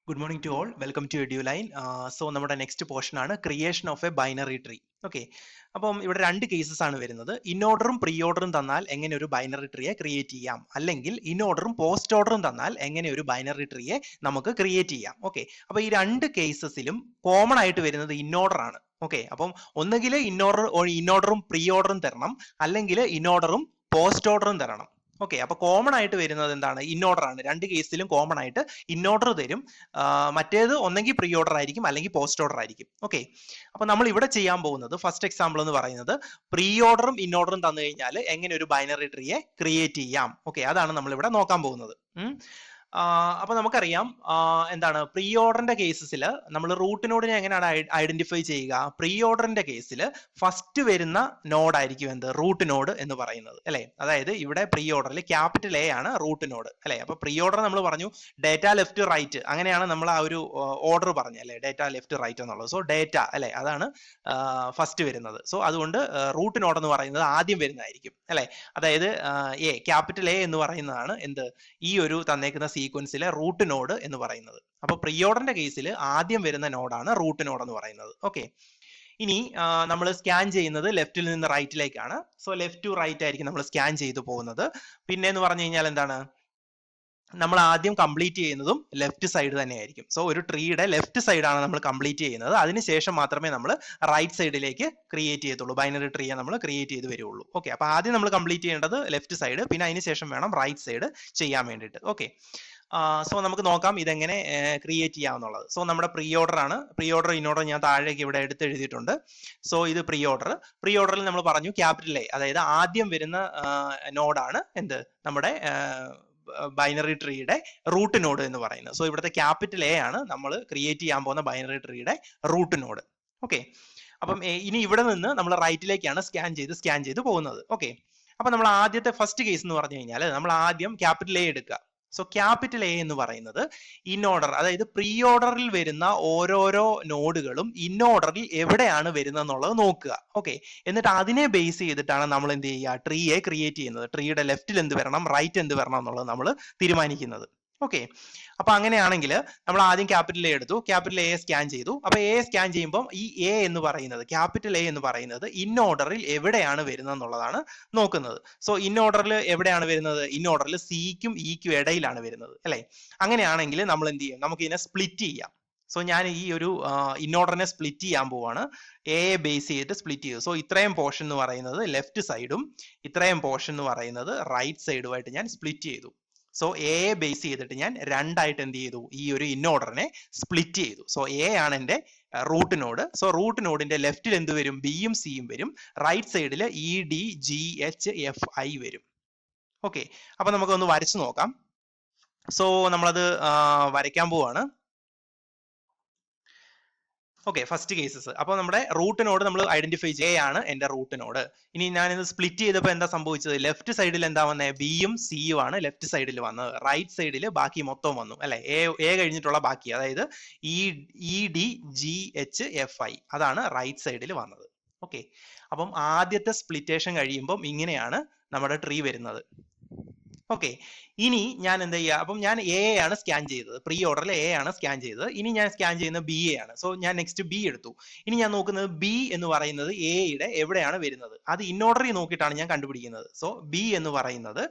Good morning to all. Welcome to EduLine. So നമ്മുടെ next portion ആണ് creation of A binary tree. Okay, അപ്പം ഇവിടെ രണ്ട് cases ആണ് വരുന്നത്. ഇൻഓർഡറും പ്രീ ഓർഡറും തന്നാൽ എങ്ങനെ ഒരു ബൈനറി ട്രീയെ ക്രിയേറ്റ് ചെയ്യാം, അല്ലെങ്കിൽ ഇൻഓർഡറും പോസ്റ്റ് ഓർഡറും തന്നാൽ എങ്ങനെ ഒരു ബൈനറി ട്രീയെ നമുക്ക് ക്രിയേറ്റ് ചെയ്യാം. ഓക്കെ, അപ്പൊ ഈ രണ്ട് കേസസിലും കോമൺ ആയിട്ട് വരുന്നത് ഇൻഓർഡർ ആണ്. ഓക്കെ, അപ്പം ഒന്നുകിൽ ഇൻഓർഡറും പ്രീ ഓർഡറും തരണം, അല്ലെങ്കിൽ ഇൻഓർഡറും പോസ്റ്റ് ഓർഡറും തരണം. ഓക്കെ, അപ്പൊ കോമൺ ആയിട്ട് വരുന്നത് എന്താണ്? ഇൻഓർഡർ ആണ്. രണ്ട് കേസിലും കോമൺ ആയിട്ട് ഇൻഓർഡർ തരും. മറ്റേത് ഒന്നെങ്കിൽ പ്രീ ഓർഡർ ആയിരിക്കും, അല്ലെങ്കിൽ പോസ്റ്റ് ഓർഡർ ആയിരിക്കും. ഓക്കെ, അപ്പൊ നമ്മൾ ഇവിടെ ചെയ്യാൻ പോകുന്നത് ഫസ്റ്റ് എക്സാമ്പിൾ എന്ന് പറയുന്നത് പ്രീ ഓർഡറും ഇൻഓർഡറും തന്നു കഴിഞ്ഞാൽ എങ്ങനെ ഒരു ബൈനറി ട്രീയെ ക്രിയേറ്റ് ചെയ്യാം. ഓക്കെ, അതാണ് നമ്മൾ ഇവിടെ നോക്കാൻ പോകുന്നത്. അപ്പൊ നമുക്കറിയാം എന്താണ് പ്രീ ഓർഡറിന്റെ കേസസിൽ നമ്മൾ റൂട്ട് നോഡിനെ എങ്ങനെയാണ് ഐഡന്റിഫൈ ചെയ്യുക? പ്രീ ഓർഡറിന്റെ കേസിൽ ഫസ്റ്റ് വരുന്ന നോഡ് ആയിരിക്കും എന്ത്? റൂട്ട് നോഡ് എന്ന് പറയുന്നത്, അല്ലെ? അതായത് ഇവിടെ പ്രീ ഓർഡറിൽ ക്യാപിറ്റൽ എ ആണ് റൂട്ട് നോഡ്, അല്ലെ? അപ്പൊ പ്രീ ഓർഡർ നമ്മൾ പറഞ്ഞു ഡേറ്റ ലെഫ്റ്റ് റൈറ്റ്, അങ്ങനെയാണ് നമ്മൾ ആ ഒരു ഓർഡർ പറഞ്ഞത്, അല്ലെ? ഡേറ്റ ലെഫ്റ്റ് റൈറ്റ് എന്നുള്ളത്. സോ ഡേറ്റ, അല്ലെ, അതാണ് ഫസ്റ്റ് വരുന്നത്. സോ അതുകൊണ്ട് റൂട്ട് നോഡ് എന്ന് പറയുന്നത് ആദ്യം വരുന്നതായിരിക്കും, അല്ലെ? അതായത് ക്യാപിറ്റൽ എ എന്ന് പറയുന്നതാണ് എന്ത്? ഈ ഒരു തന്നേക്കുന്ന സീക്വൻസിലെ റൂട്ട് നോഡ് എന്ന് പറയുന്നത്. അപ്പൊ പ്രീ ഓർഡറിന്റെ കേസിൽ ആദ്യം വരുന്ന നോഡാണ് റൂട്ട് നോഡ് എന്ന് പറയുന്നത്. ഓക്കെ, ഇനി നമ്മൾ സ്കാൻ ചെയ്യുന്നത് ലെഫ്റ്റിൽ നിന്ന് റൈറ്റിലേക്കാണ്. സോ ലെഫ്റ്റ് ടു റൈറ്റ് ആയിരിക്കും നമ്മൾ സ്കാൻ ചെയ്തു പോകുന്നത്. പിന്നെ എന്ന് പറഞ്ഞു കഴിഞ്ഞാൽ എന്താണ്? നമ്മൾ ആദ്യം കംപ്ലീറ്റ് ചെയ്യുന്നതും ലെഫ്റ്റ് സൈഡ് തന്നെയായിരിക്കും. സോ ഒരു ട്രീയുടെ ലെഫ്റ്റ് സൈഡാണ് നമ്മൾ കംപ്ലീറ്റ് ചെയ്യുന്നത്. അതിനുശേഷം മാത്രമേ നമ്മൾ റൈറ്റ് സൈഡിലേക്ക് ക്രിയേറ്റ് ചെയ്യത്തുള്ളൂ, ബൈനറി ട്രീയെ നമ്മൾ ക്രിയേറ്റ് ചെയ്ത് വരുള്ളൂ. ഓക്കെ, അപ്പൊ ആദ്യം നമ്മൾ കംപ്ലീറ്റ് ചെയ്യേണ്ടത് ലെഫ്റ്റ് സൈഡ്, പിന്നെ അതിനുശേഷം വേണം റൈറ്റ് സൈഡ് ചെയ്യാൻ വേണ്ടിയിട്ട്. ഓക്കെ, സോ നമുക്ക് നോക്കാം ഇതെങ്ങനെ ക്രിയേറ്റ് ചെയ്യാമെന്നുള്ളത്. സോ നമ്മുടെ പ്രീ ഓർഡർ ആണ്. പ്രീ ഓർഡർ ഇൻഓർഡർ ഞാൻ താഴേക്ക് ഇവിടെ എടുത്ത് എഴുതിയിട്ടുണ്ട്. സോ ഇത് പ്രീ ഓർഡർ. പ്രീ ഓർഡറിൽ നമ്മൾ പറഞ്ഞു ക്യാപിറ്റൽ എ, അതായത് ആദ്യം വരുന്ന നോഡാണ് എന്ത്? നമ്മുടെ ബൈനറി ട്രീയുടെ റൂട്ട് നോഡ് എന്ന് പറയുന്നത്. സോ ഇവിടുത്തെ ക്യാപിറ്റൽ എ ആണ് നമ്മൾ ക്രിയേറ്റ് ചെയ്യാൻ പോകുന്ന ബൈനറി ട്രീയുടെ റൂട്ട് നോഡ്. ഓക്കെ, അപ്പം ഇനി ഇവിടെ നിന്ന് നമ്മൾ റൈറ്റിലേക്കാണ് സ്കാൻ ചെയ്ത് പോകുന്നത്. ഓക്കെ, അപ്പൊ നമ്മൾ ആദ്യത്തെ ഫസ്റ്റ് കേസ് എന്ന് പറഞ്ഞു കഴിഞ്ഞാൽ നമ്മൾ ആദ്യം ക്യാപിറ്റൽ എ എടുക്കുക. സോ ക്യാപിറ്റൽ എ എന്ന് പറയുന്നത് ഇൻഓർഡർ, അതായത് പ്രീ ഓർഡറിൽ വരുന്ന ഓരോരോ നോഡുകളും ഇൻഓർഡറിൽ എവിടെയാണ് വരുന്നത് എന്നുള്ളത് നോക്കുക. ഓക്കെ, എന്നിട്ട് അതിനെ ബേസ് ചെയ്തിട്ടാണ് നമ്മൾ എന്ത് ചെയ്യുക? ട്രീയെ ക്രിയേറ്റ് ചെയ്യുന്നത്. ട്രീയുടെ ലെഫ്റ്റിൽ എന്ത് വരണം, റൈറ്റ് എന്ത് വരണം എന്നുള്ളത് നമ്മൾ തീരുമാനിക്കുന്നത്. ഓക്കെ, അപ്പൊ അങ്ങനെയാണെങ്കിൽ നമ്മൾ ആദ്യം ക്യാപിറ്റൽ എ എടുത്തു, ക്യാപിറ്റൽ എ സ്കാൻ ചെയ്തു. അപ്പൊ എ സ്കാൻ ചെയ്യുമ്പോൾ ഈ എ എന്ന് പറയുന്നത്, ക്യാപിറ്റൽ എ എന്ന് പറയുന്നത് ഇൻ ഓർഡറിൽ എവിടെയാണ് വരുന്നത് എന്നുള്ളതാണ് നോക്കുന്നത്. സോ ഇൻ ഓർഡറിൽ എവിടെയാണ് വരുന്നത്? ഇൻ ഓർഡറിൽ സിക്കും ഇക്കും ഇടയിലാണ് വരുന്നത്, അല്ലെ? അങ്ങനെയാണെങ്കിൽ നമ്മൾ എന്ത് ചെയ്യും? നമുക്ക് ഇതിനെ സ്പ്ലിറ്റ് ചെയ്യാം. സോ ഞാൻ ഈ ഒരു ഇൻഓർഡറിനെ സ്പ്ലിറ്റ് ചെയ്യാൻ പോവാണ്. എ ബേസ് ചെയ്തിട്ട് സ്പ്ലിറ്റ് ചെയ്തു. സോ ഇത്രയും പോർഷൻ എന്ന് പറയുന്നത് ലെഫ്റ്റ് സൈഡും ഇത്രയും പോർഷൻ എന്ന് പറയുന്നത് റൈറ്റ് സൈഡുമായിട്ട് ഞാൻ സ്പ്ലിറ്റ് ചെയ്തു. സോ എ ബേസ് ചെയ്തിട്ട് ഞാൻ രണ്ടായിട്ട് എന്ത് ചെയ്തു? ഈ ഒരു ഇൻഓർഡറിനെ സ്പ്ലിറ്റ് ചെയ്തു. സോ എ ആണ് എന്റെ റൂട്ട് നോഡ്. സോ റൂട്ട് നോഡിന്റെ ലെഫ്റ്റിൽ എന്ത് വരും? ബിയും സിയും വരും. റൈറ്റ് സൈഡിൽ E D G H F I വരും. ഓക്കെ, അപ്പൊ നമുക്കൊന്ന് വരച്ചു നോക്കാം. സോ നമ്മളത് വരയ്ക്കാൻ പോവാണ്. Okay, first cases. അപ്പൊ നമ്മുടെ റൂട്ട് നോഡ് നമ്മൾ ഐഡന്റിഫൈ ആണ് എന്റെ റൂട്ട് നോഡ്. ഇനി ഞാൻ ഇത് സ്പ്ലിറ്റ് ചെയ്തപ്പോൾ എന്താ സംഭവിച്ചത്? ലെഫ്റ്റ് സൈഡിൽ എന്താ വന്നത്? ബിയും സിയും ആണ് ലെഫ്റ്റ് സൈഡിൽ വന്നത്. റൈറ്റ് സൈഡിൽ ബാക്കി മൊത്തം വന്നു, അല്ലെ? എ കഴിഞ്ഞിട്ടുള്ള ബാക്കി, അതായത് E D G H F I, അതാണ് റൈറ്റ് സൈഡിൽ വന്നത്. ഓക്കെ, അപ്പം ആദ്യത്തെ സ്പ്ലിറ്റേഷൻ കഴിയുമ്പോൾ ഇങ്ങനെയാണ് നമ്മുടെ ട്രീ വരുന്നത്. ഓക്കെ, ഇനി ഞാൻ എന്താ ചെയ്യുക? അപ്പം ഞാൻ എ ആണ് സ്കാൻ ചെയ്തത്, പ്രീ ഓർഡറിൽ എ ആണ് സ്കാൻ ചെയ്തത്. ഇനി ഞാൻ സ്കാൻ ചെയ്യുന്നത് ബി എ ആണ്. സോ ഞാൻ നെക്സ്റ്റ് ബി എടുത്തു. ഇനി ഞാൻ നോക്കുന്നത് ബി എന്ന് പറയുന്നത് എയുടെ എവിടെയാണ് വരുന്നത്, അത് ഇൻ ഓർഡറിൽ നോക്കിയിട്ടാണ് ഞാൻ കണ്ടുപിടിക്കുന്നത്. സോ ബി എന്ന് പറയുന്നത്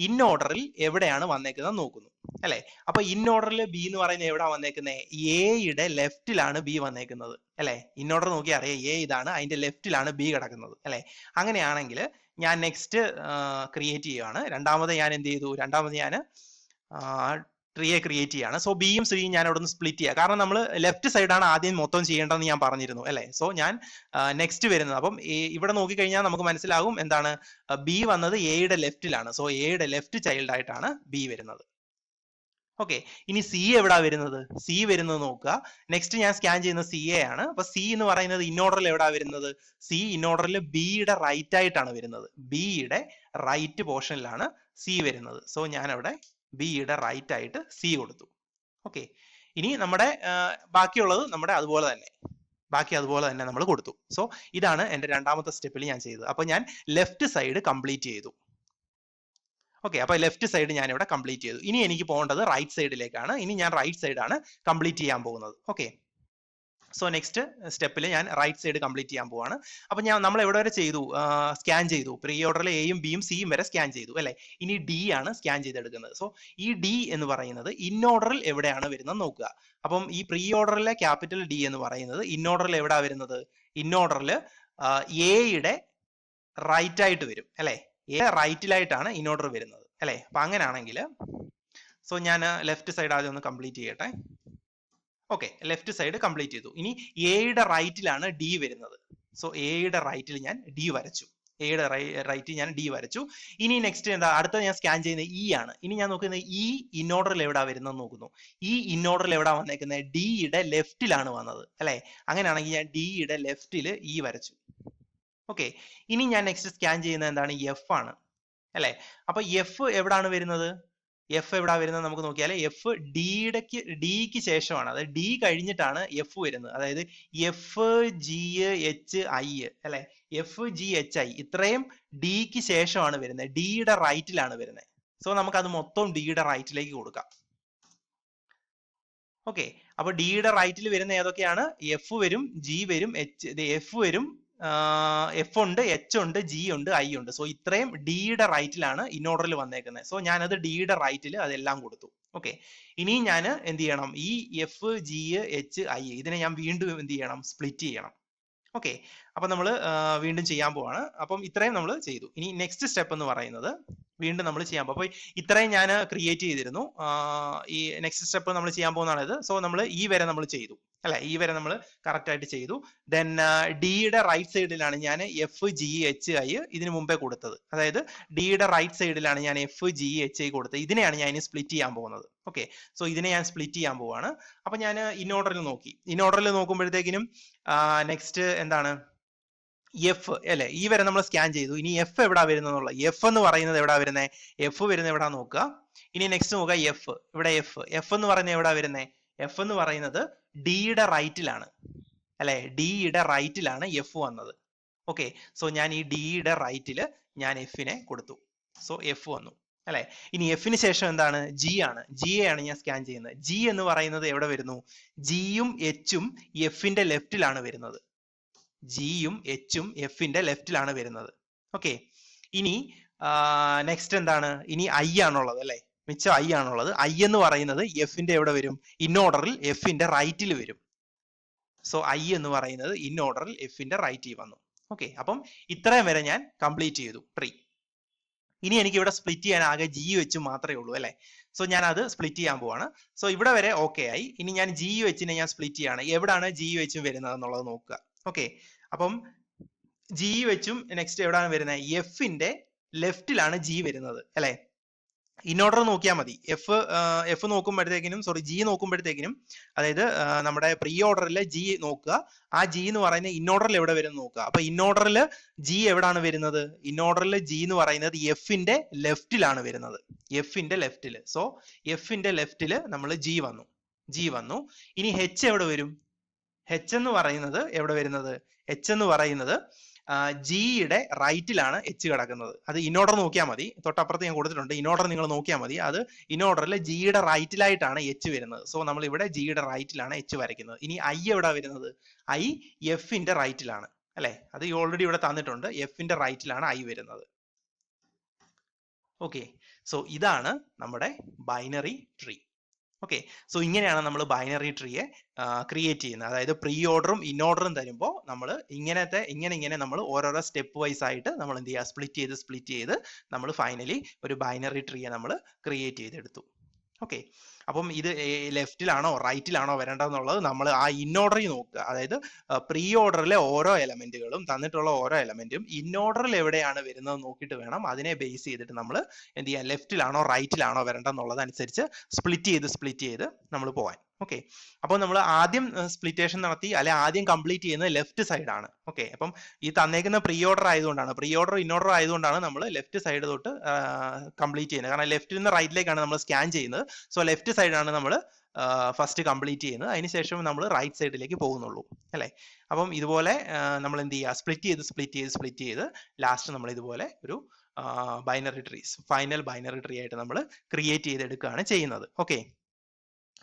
ഇൻ ഓർഡറിൽ എവിടെയാണ് വന്നേക്കുന്നത് നോക്കുന്നു, അല്ലെ? അപ്പൊ ഇൻ ഓർഡറിൽ ബി എന്ന് പറയുന്നത് എവിടെ വന്നേക്കുന്നത്? എയുടെ ലെഫ്റ്റിലാണ് ബി വന്നേക്കുന്നത്, അല്ലെ? ഇൻ ഓർഡർ നോക്കി അറിയാം, എ ഇതാണ്, അതിന്റെ ലെഫ്റ്റിലാണ് ബി കിടക്കുന്നത്, അല്ലെ? അങ്ങനെയാണെങ്കിൽ ഞാൻ നെക്സ്റ്റ് ക്രിയേറ്റ് ചെയ്യുകയാണ്. രണ്ടാമത് ഞാൻ എന്ത് ചെയ്തു? രണ്ടാമത് ഞാൻ ട്രീയെ ക്രിയേറ്റ് ചെയ്യാണ്. സോ ബിയും സിയും ഞാൻ അവിടെ നിന്ന് സ്പ്ലിറ്റ് ചെയ്യുക. കാരണം നമ്മൾ ലെഫ്റ്റ് സൈഡാണ് ആദ്യം മൊത്തം ചെയ്യേണ്ടതെന്ന് ഞാൻ പറഞ്ഞിരുന്നു, അല്ലെ? സോ ഞാൻ നെക്സ്റ്റ് വരുന്നത്, അപ്പം ഇവിടെ നോക്കിക്കഴിഞ്ഞാൽ നമുക്ക് മനസ്സിലാകും എന്താണ്? ബി വന്നത് എയുടെ ലെഫ്റ്റിലാണ്. സോ എയുടെ ലെഫ്റ്റ് ചൈൽഡ് ആയിട്ടാണ് ബി വരുന്നത്. ഓക്കെ, ഇനി സി എവിടാ വരുന്നത്? സി വരുന്നത് നോക്കുക. നെക്സ്റ്റ് ഞാൻ സ്കാൻ ചെയ്യുന്ന സി എ ആണ്. അപ്പൊ സി എന്ന് പറയുന്നത് ഇൻ ഓർഡറിൽ എവിടാ വരുന്നത്? സി ഇൻ ഓർഡറിൽ ബിയുടെ റൈറ്റ് ആയിട്ടാണ് വരുന്നത്. ബിയുടെ റൈറ്റ് പോർഷനിലാണ് സി വരുന്നത്. സോ ഞാൻ അവിടെ ബിയുടെ റൈറ്റ് ആയിട്ട് സി കൊടുത്തു. ഓക്കെ, ഇനി നമ്മുടെ ബാക്കിയുള്ളത് നമ്മുടെ അതുപോലെ തന്നെ, ബാക്കി അതുപോലെ തന്നെ നമ്മൾ കൊടുത്തു. സോ ഇതാണ് എന്റെ രണ്ടാമത്തെ സ്റ്റെപ്പിൽ ഞാൻ ചെയ്തത്. അപ്പൊ ഞാൻ ലെഫ്റ്റ് സൈഡ് കംപ്ലീറ്റ് ചെയ്തു. ഓക്കെ, അപ്പൊ ലെഫ്റ്റ് സൈഡ് ഞാൻ ഇവിടെ കംപ്ലീറ്റ് ചെയ്തു. ഇനി എനിക്ക് പോകേണ്ടത് റൈറ്റ് സൈഡിലേക്കാണ്. ഇനി ഞാൻ റൈറ്റ് സൈഡാണ് കംപ്ലീറ്റ് ചെയ്യാൻ പോകുന്നത്. ഓക്കെ, സോ നെക്സ്റ്റ് സ്റ്റെപ്പിൽ ഞാൻ റൈറ്റ് സൈഡ് കംപ്ലീറ്റ് ചെയ്യാൻ പോവാണ്. അപ്പൊ നമ്മൾ എവിടെ വരെ ചെയ്തു? സ്കാൻ ചെയ്തു. പ്രീ ഓർഡറിൽ എയും ബിയും സിയും വരെ സ്കാൻ ചെയ്തു അല്ലെ. ഇനി ഡി ആണ് സ്കാൻ ചെയ്തെടുക്കുന്നത്. സോ ഈ ഡി എന്ന് പറയുന്നത് ഇൻ ഓർഡറിൽ എവിടെയാണ് വരുന്നത് നോക്കുക. അപ്പം ഈ പ്രീ ഓർഡറിലെ ക്യാപിറ്റൽ ഡി എന്ന് പറയുന്നത് ഇൻ ഓർഡറിൽ എവിടെയാണ് വരുന്നത്? ഇൻ ഓർഡറിൽ എയുടെ റൈറ്റ് ആയിട്ട് വരും അല്ലെ. എ റൈറ്റിലായിട്ടാണ് ഇൻ ഓർഡർ വരുന്നത് അല്ലെ. അപ്പൊ അങ്ങനെയാണെങ്കിൽ സോ ഞാൻ ലെഫ്റ്റ് സൈഡ് ആദ്യം ഒന്ന് കംപ്ലീറ്റ് ചെയ്യട്ടെ. ഓക്കെ, ലെഫ്റ്റ് സൈഡ് കംപ്ലീറ്റ് ചെയ്തു. ഇനി എയുടെ റൈറ്റിലാണ് ഡി വരുന്നത്. സോ എയുടെ റൈറ്റിൽ ഞാൻ ഡി വരച്ചു. എയുടെ റൈറ്റിൽ ഞാൻ ഡി വരച്ചു. ഇനി നെക്സ്റ്റ് എന്താ? അടുത്ത ഞാൻ സ്കാൻ ചെയ്യുന്നത് ഇ ആണ്. ഇനി ഞാൻ നോക്കുന്നത് ഇ ഇൻ ഓർഡറിൽ എവിടാ വരുന്നത് നോക്കുന്നു. ഈ ഇൻ ഓർഡറിൽ എവിടാ വന്നേക്കുന്നത്? ഡിയുടെ ലെഫ്റ്റിലാണ് വന്നത് അല്ലെ. അങ്ങനെയാണെങ്കിൽ ഞാൻ ഡിയുടെ ലെഫ്റ്റിൽ ഇ വരച്ചു. ഓക്കെ, ഇനി ഞാൻ നെക്സ്റ്റ് സ്കാൻ ചെയ്യുന്നത് എന്താണ്? എഫ് ആണ് അല്ലെ. അപ്പൊ എഫ് എവിടാണ് വരുന്നത്? എഫ് എവിടാ വരുന്നത് നമുക്ക് നോക്കിയാൽ എഫ് ഡിക്ക് ശേഷമാണ്. അതായത് ഡി കഴിഞ്ഞിട്ടാണ് എഫ് വരുന്നത്. അതായത് എഫ് ജി എച്ച് ഐ അല്ലെ. എഫ് ജി എച്ച് ഐ ഇത്രയും ഡിക്ക് ശേഷമാണ് വരുന്നത്. ഡിയുടെ റൈറ്റിലാണ് വരുന്നത്. സോ നമുക്ക് അത് മൊത്തം ഡിയുടെ റൈറ്റിലേക്ക് കൊടുക്കാം. ഓക്കെ, അപ്പൊ ഡിയുടെ റൈറ്റിൽ വരുന്ന ഏതൊക്കെയാണ്? എഫ് വരും, ജി വരും, എഫ് വരും, എഫ് ഉണ്ട്, എച്ച് ഉണ്ട്, ജി ഉണ്ട്, ഐ ഉണ്ട്. സോ ഇത്രയും ഡിയുടെ റൈറ്റിലാണ് ഇൻ ഓർഡറിൽ വന്നേക്കുന്നത്. സോ ഞാനത് ഡിയുടെ റൈറ്റിൽ അതെല്ലാം കൊടുത്തു. ഓക്കെ, ഇനി ഞാൻ എന്ത് ചെയ്യണം? ഈ എഫ് ജി എച്ച് ഐ ഇതിനെ ഞാൻ വീണ്ടും എന്ത് ചെയ്യണം? സ്പ്ലിറ്റ് ചെയ്യണം. ഓക്കെ, അപ്പൊ നമ്മൾ വീണ്ടും ചെയ്യാൻ പോവാണ്. അപ്പം ഇത്രയും നമ്മൾ ചെയ്തു. ഇനി നെക്സ്റ്റ് സ്റ്റെപ്പ് എന്ന് പറയുന്നത് വീണ്ടും നമ്മൾ ചെയ്യാൻ പോകും. അപ്പൊ ഇത്രയും ഞാൻ ക്രിയേറ്റ് ചെയ്തിരുന്നു. ഈ നെക്സ്റ്റ് സ്റ്റെപ്പ് നമ്മൾ ചെയ്യാൻ പോകുന്നതാണിത്. സോ നമ്മൾ ഈ വരെ നമ്മൾ ചെയ്തു അല്ലെ. ഈ വരെ നമ്മൾ കറക്റ്റ് ആയിട്ട് ചെയ്തു. ദെൻ ഡിയുടെ റൈറ്റ് സൈഡിലാണ് ഞാൻ എഫ് ജി എച്ച് ഐ ഇതിനു മുമ്പേ കൊടുത്തത്. അതായത് ഡിയുടെ റൈറ്റ് സൈഡിലാണ് ഞാൻ എഫ് ജി എച്ച് ഐ കൊടുത്തത്. ഇതിനെയാണ് ഞാൻ ഇനി സ്പ്ലിറ്റ് ചെയ്യാൻ പോകുന്നത്. ഓക്കെ, സോ ഇതിനെ ഞാൻ സ്പ്ലിറ്റ് ചെയ്യാൻ പോവാണ്. അപ്പൊ ഞാൻ ഇൻ ഓർഡറിൽ നോക്കി. ഇൻ ഓർഡറിൽ നോക്കുമ്പോഴത്തേക്കിനും നെക്സ്റ്റ് എന്താണ്? എഫ് അല്ലെ. ഈ വരെ നമ്മൾ സ്കാൻ ചെയ്തു. ഇനി എഫ് എവിടാ വരുന്നത്? എഫ് എന്ന് പറയുന്നത് എവിടാ വരുന്നത്? എഫ് വരുന്നത് എവിടാ നോക്കുക. ഇനി നെക്സ്റ്റ് നോക്കുക എഫ്. ഇവിടെ എഫ് എന്ന് പറയുന്നത് എവിടാ വരുന്നത്? എഫ് എന്ന് പറയുന്നത് ഡിയുടെ റൈറ്റിലാണ് അല്ലെ. ഡിയുടെ റൈറ്റിലാണ് എഫ് വന്നത്. ഓക്കെ, സോ ഞാൻ ഈ ഡിയുടെ റൈറ്റിൽ ഞാൻ എഫിനെ കൊടുത്തു. സോ എഫ് വന്നു അല്ലെ. ഇനി എഫിന് ശേഷം എന്താണ്? ജി ആണ്. ജിയെ ആണ് ഞാൻ സ്കാൻ ചെയ്യുന്നത്. ജി എന്ന് പറയുന്നത് എവിടെ വരുന്നു? ജിയും എച്ചും എഫിന്റെ ലെഫ്റ്റിലാണ് വരുന്നത്. ജിയും എച്ചും എഫിന്റെ ലെഫ്റ്റിലാണ് വരുന്നത്. ഓക്കെ, ഇനി നെക്സ്റ്റ് എന്താണ്? ഇനി ഐ ആണുള്ളത് അല്ലെ. മിച്ചം ഐ ആണുള്ളത്. ഐ എന്ന് പറയുന്നത് എഫിന്റെ എവിടെ വരും? ഇൻ ഓർഡറിൽ എഫിന്റെ റൈറ്റിൽ വരും. സോ ഐ എന്ന് പറയുന്നത് ഇൻ ഓർഡറിൽ എഫിന്റെ റൈറ്റിൽ വന്നു. ഓക്കെ, അപ്പം ഇത്രയും വരെ ഞാൻ കംപ്ലീറ്റ് ചെയ്തു ട്രീ. ഇനി എനിക്ക് ഇവിടെ സ്പ്ലിറ്റ് ചെയ്യാൻ ആകെ ജി വെച്ച് മാത്രമേ ഉള്ളൂ അല്ലെ. സോ ഞാൻ അത് സ്പ്ലിറ്റ് ചെയ്യാൻ പോവാണ്. സോ ഇവിടെ വരെ ഓക്കെ ആയി. ഇനി ഞാൻ ജി വെച്ചിനെ ഞാൻ സ്പ്ലിറ്റ് ചെയ്യാണ്. എവിടാണ് ജി വെച്ചും വരുന്നത് എന്നുള്ളത് നോക്കുക. ഓക്കെ, അപ്പം ജി വെച്ചും നെക്സ്റ്റ് എവിടാണ് വരുന്നത്? എഫിന്റെ ലെഫ്റ്റിലാണ് ജി വരുന്നത് അല്ലെ. ഇൻ ഓർഡർ നോക്കിയാൽ മതി. എഫ് നോക്കുമ്പോഴത്തേക്കിനും ജി നോക്കുമ്പോഴത്തേക്കിനും അതായത് നമ്മുടെ പ്രീ ഓർഡറിലെ ജി നോക്കുക. ആ ജി എന്ന് പറയുന്നത് ഇൻ ഓർഡറിൽ എവിടെ വരും നോക്കുക. അപ്പൊ ഇൻ ഓർഡറിൽ ജി എവിടാണ് വരുന്നത്? ഇൻ ഓർഡറിൽ ജി എന്ന് പറയുന്നത് എഫിന്റെ ലെഫ്റ്റിലാണ് വരുന്നത്. എഫിന്റെ ലെഫ്റ്റില്. സോ എഫിന്റെ ലെഫ്റ്റില് നമ്മൾ ജി വന്നു. ഇനി എച്ച് എവിടെ വരും? എച്ച് എന്ന് പറയുന്നത് എവിടെ വരുന്നത്? എച്ച് എന്ന് പറയുന്നത് ജിയുടെ റൈറ്റിലാണ് എച്ച് കിടക്കുന്നത്. അത് ഇൻ ഓർഡർ നോക്കിയാൽ മതി. തൊട്ടപ്പുറത്ത് ഞാൻ കൊടുത്തിട്ടുണ്ട്. ഇൻ ഓർഡർ നിങ്ങൾ നോക്കിയാൽ മതി. അത് ഇൻ ഓർഡറിൽ ജിയുടെ റൈറ്റിലായിട്ടാണ് എച്ച് വരുന്നത്. സോ നമ്മൾ ഇവിടെ ജിയുടെ റൈറ്റിലാണ് എച്ച് വരയ്ക്കുന്നത്. ഇനി ഐ എവിടെ വരുന്നത്? ഐ എഫിന്റെ റൈറ്റിലാണ് അല്ലെ. അത് ഓൾറെഡി ഇവിടെ തന്നിട്ടുണ്ട്. എഫിന്റെ റൈറ്റിലാണ് ഐ വരുന്നത്. ഓക്കെ, സോ ഇതാണ് നമ്മുടെ ബൈനറി ട്രീ. ഓക്കെ, സോ ഇങ്ങനെയാണ് നമ്മൾ ബൈനറി ട്രീയെ ക്രിയേറ്റ് ചെയ്യുന്നത്. അതായത് പ്രീ ഓർഡറും ഇൻ ഓർഡറും തരുമ്പോൾ നമ്മൾ ഇങ്ങനെ നമ്മൾ ഓരോരോ സ്റ്റെപ്പ് വൈസ് ആയിട്ട് നമ്മൾ എന്ത് ചെയ്യുക? സ്പ്ലിറ്റ് ചെയ്ത് നമ്മൾ ഫൈനലി ഒരു ബൈനറി ട്രീയെ നമ്മൾ ക്രിയേറ്റ് ചെയ്തെടുത്തു. ഓക്കെ, അപ്പം ഇത് ലെഫ്റ്റിലാണോ റൈറ്റിലാണോ വരേണ്ടതെന്നുള്ളത് നമ്മൾ ആ ഇൻ ഓർഡറിൽ നോക്കുക. അതായത് പ്രീ ഓർഡറിലെ ഓരോ എലമെന്റുകളും തന്നിട്ടുള്ള ഓരോ എലമെന്റും ഇൻ ഓർഡറിൽ എവിടെയാണ് വരുന്നത് നോക്കിയിട്ട് വേണം അതിനെ ബേസ് ചെയ്തിട്ട് നമ്മൾ എന്ത് ചെയ്യാൻ? ലെഫ്റ്റിലാണോ റൈറ്റിലാണോ വരേണ്ടതെന്നുള്ളത് അനുസരിച്ച് സ്പ്ലിറ്റ് ചെയ്ത് നമ്മൾ പോവാൻ. ഓക്കെ, അപ്പോൾ നമ്മൾ ആദ്യം സ്പ്ലിറ്റേഷൻ നടത്തി അല്ലെ ആദ്യം കംപ്ലീറ്റ് ചെയ്യുന്നത് ലെഫ്റ്റ് സൈഡ് ആണ്. ഓക്കെ, അപ്പം ഈ തന്നേക്കുന്ന പ്രീ ഓർഡർ ആയതുകൊണ്ടാണ്, പ്രീ ഓർഡർ ഇൻ ഓർഡർ ആയതുകൊണ്ടാണ് നമ്മൾ ലെഫ്റ്റ് സൈഡ് തൊട്ട് കംപ്ലീറ്റ് ചെയ്യുന്നത്. കാരണം ലെഫ്റ്റിൽ നിന്ന് റൈറ്റിലേക്കാണ് നമ്മൾ സ്കാൻ ചെയ്യുന്നത്. സോ ലെഫ്റ്റ് സൈഡാണ് നമ്മൾ ഫസ്റ്റ് കംപ്ലീറ്റ് ചെയ്യുന്നത്. അതിനുശേഷം നമ്മൾ റൈറ്റ് സൈഡിലേക്ക് പോകുന്നുള്ളൂ അല്ലെ. അപ്പം ഇതുപോലെ നമ്മൾ എന്ത് ചെയ്യുക? സ്പ്ലിറ്റ് ചെയ്ത് ലാസ്റ്റ് നമ്മൾ ഇതുപോലെ ഒരു binary trees, final binary tree ആയിട്ട് നമ്മൾ ക്രിയേറ്റ് ചെയ്തെടുക്കുകയാണ് ചെയ്യുന്നത്. ഓക്കെ,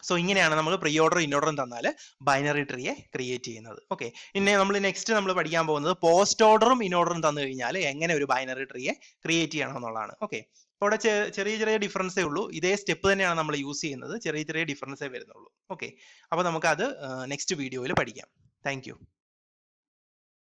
സോ ഇങ്ങനെയാണ് നമ്മൾ പ്രീ ഓർഡർ ഇൻഓർഡറും തന്നാൽ ബൈനറി ട്രീയെ ക്രിയേറ്റ് ചെയ്യുന്നത്. ഓക്കെ, ഇനി നമ്മൾ നെക്സ്റ്റ് നമ്മൾ പഠിക്കാൻ പോകുന്നത് പോസ്റ്റ് ഓർഡറും ഇൻഓർഡറും തന്നു കഴിഞ്ഞാൽ എങ്ങനെ ഒരു ബൈനറി ട്രീയെ ക്രിയേറ്റ് ചെയ്യണം എന്നുള്ളതാണ്. ഓക്കെ, അപ്പോൾ ഇവിടെ ചെറിയ ചെറിയ ഡിഫറൻസേ ഉള്ളൂ. ഇതേ സ്റ്റെപ്പ് തന്നെയാണ് നമ്മൾ യൂസ് ചെയ്യുന്നത്, ചെറിയ ചെറിയ ഡിഫറൻസേ വരുന്നുള്ളൂ. ഓക്കെ, അപ്പോൾ നമുക്ക് അത് നെക്സ്റ്റ് വീഡിയോയിൽ പഠിക്കാം. താങ്ക്